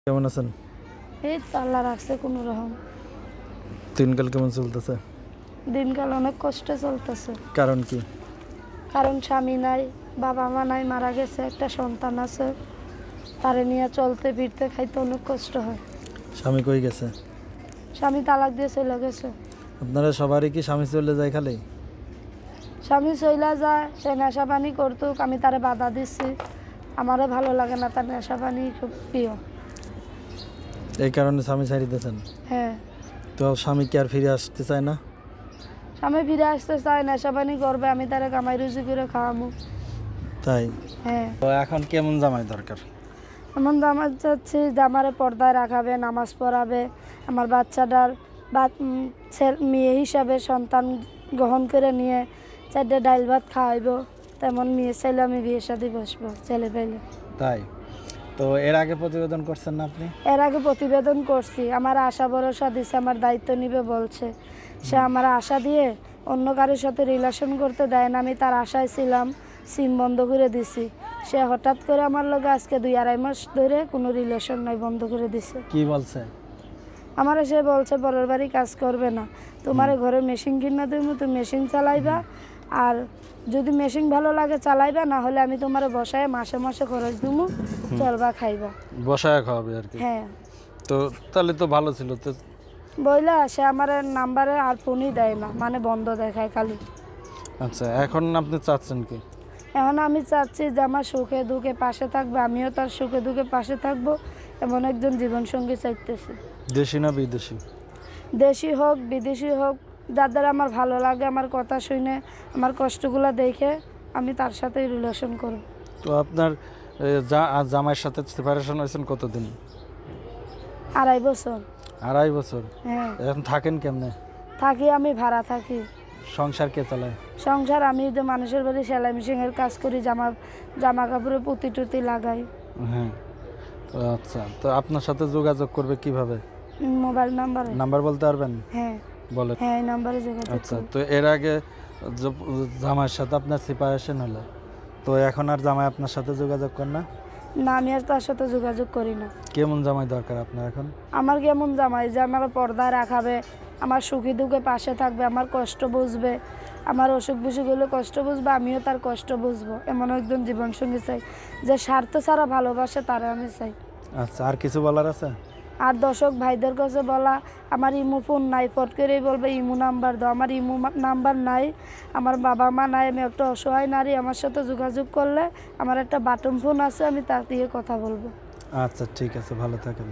কেমন আছেন? এই তো আল্লাহ রাখছে কোনো রকম। দিনকাল কেমন চলতেছে? দিনকাল অনেক কষ্টে চলতেছে। কারণ কি? কারণ স্বামী নাই, বাবা মা নাই, মারা গেছে, একটা সন্তান আছে, তারে নিয়ে চলতে ফিরতে খাইতে অনেক কষ্ট হয়। স্বামী কই গেছে? স্বামী তালাক দিয়ে চলে গেছে। আপনারা সবারই কি স্বামী চলে যায় খালি? স্বামী চইলা যায়, সে নেশা পানি করতুক, আমি তারে বাধা দিচ্ছি। আমারও ভালো লাগে না, তার নেশা পানি খুব প্রিয়। এই কারণে স্বামী ছাড়ি দিয়েছেন? হ্যাঁ। তো স্বামী কি আর ফিরে আসতে চায় না? স্বামী ফিরে আসতে চায়, নেশা পানি করবে, আমি তারে কামাই রুজি করে খাওয়াবো। তাই? হ্যাঁ। তো এখন কেমন জামাই দরকার? এমন জামাই চাচ্ছি যে আমারে পর্দায় রাখাবে, নামাজ পড়াবে, আমার বাচ্চাটার মেয়ে হিসাবে সন্তান গ্রহণ করে নিয়ে চারটে ডাইল ভাত খাওয়াইব, তেমন মেয়ে চাইলে আমি বিয়ে শাদী বসবো ছেলে পেলে। তাই? তো এর আগে প্রতিবেদন করছেন না আপনি? এর আগে প্রতিবেদন করছি, আমার আশা ভরসা দিছে, আমার দায়িত্ব নিবে বলছে। সে আমার আশা দিয়ে অন্য কারোর সাথে রিলেশন করতে দেয় না, আমি তার আশায় ছিলাম, সিম বন্ধ করে দিছি। সে হঠাৎ করে আমার লগে আজকে 2-2.5 মাস ধরে কোনো রিলেশন নাই, বন্ধ করে দিছে। কি বলছে? আমার সে বলছে পরের বাড়ি কাজ করবে না, তোমার ঘরে মেশিন কিনা দেবো, তুমি মেশিন চালাইবা, আর যদি মেশিন ভালো লাগে চালাইবা, না হলে আমি তোমার বসায় মাসে মাসে খরচ দেবো, চলবা খাইবা। বসায় খাওয়াবে আর কি? হ্যাঁ। তো তাহলে তো ভালো ছিল তো। বইলা সে আমার নাম্বারে আর ফোনই দেয় না, মানে বন্ধ দেখায় খালি। আচ্ছা, এখন আপনি চাচ্ছেন কি? এখন আমি চাচ্ছি যে আমার সুখে দুঃখে পাশে থাকবে, আমিও তার সুখে দুঃখে পাশে থাকবো, এমন একজন জীবনসঙ্গী চাইতেছি। দেশি না বিদেশি? দেশি হোক বিদেশি হোক, যাদের আমার ভালো লাগে, আমার কথা শুনে, আমার কষ্টগুলো দেখে আমি তার সাথেই রিলেশন করব। তো আপনার জামাইয়ের সাথে সেপারেশন হয়েছেন কতদিন? 2.5 বছর। 2.5 বছর? হ্যাঁ। এখন থাকেন কেমনে? থাকি, আমি ভাড়া থাকি। সংসার কে চালায়? সংসার আমি যে মানুষের বাড়ি সেলাই মেশিনের কাজ করি, জামা কাপড়ে পুঁতি টুতি লাগাই। হ্যাঁ। তো আচ্ছা, তো আপনার সাথে যোগাযোগ করবে কিভাবে? মোবাইল নাম্বারে। নাম্বার বলতে পারবেন? হ্যাঁ। বলেন। হ্যাঁ, এই নাম্বারে যোগাযোগ আচ্ছা, করব। তো এর আগে জামাইয়ের সাথে আপনার সেপারেশন হলো, তো এখন আর জামাই আপনার সাথে যোগাযোগ করে না? না, আমি আর তার সাথে যোগাযোগ করি না। কেমন জামাই দরকার আপনার এখন? আমার কেমন জামাই যে আমার পর্দায় রাখাবে, আমার সুখী দুঃখে পাশে থাকবে, আমার কষ্ট বুঝবে, আমার অসুখ বিসুখ হলে কষ্ট বুঝবে, আমিও তার কষ্ট বুঝবো, এমন একজন জীবনসঙ্গী চাই যে স্বার্থ ছাড়া ভালোবাসে, তারা আমি চাই। আচ্ছা, আর কিছু বলার আছে? আর দর্শক ভাইদের কাছে বলা, আমার ইমো ফোন নাই, ফট করেই বলবে ইমো নাম্বার দাও, আমার ইমো নাম্বার নাই, আমার বাবা মা নাই, আমি একটা অসহায় নারী, আমার সাথে যোগাযোগ করলে আমার একটা বাটন ফোন আছে, আমি তার দিয়ে কথা বলবো। আচ্ছা, ঠিক আছে, ভালো থাকেন।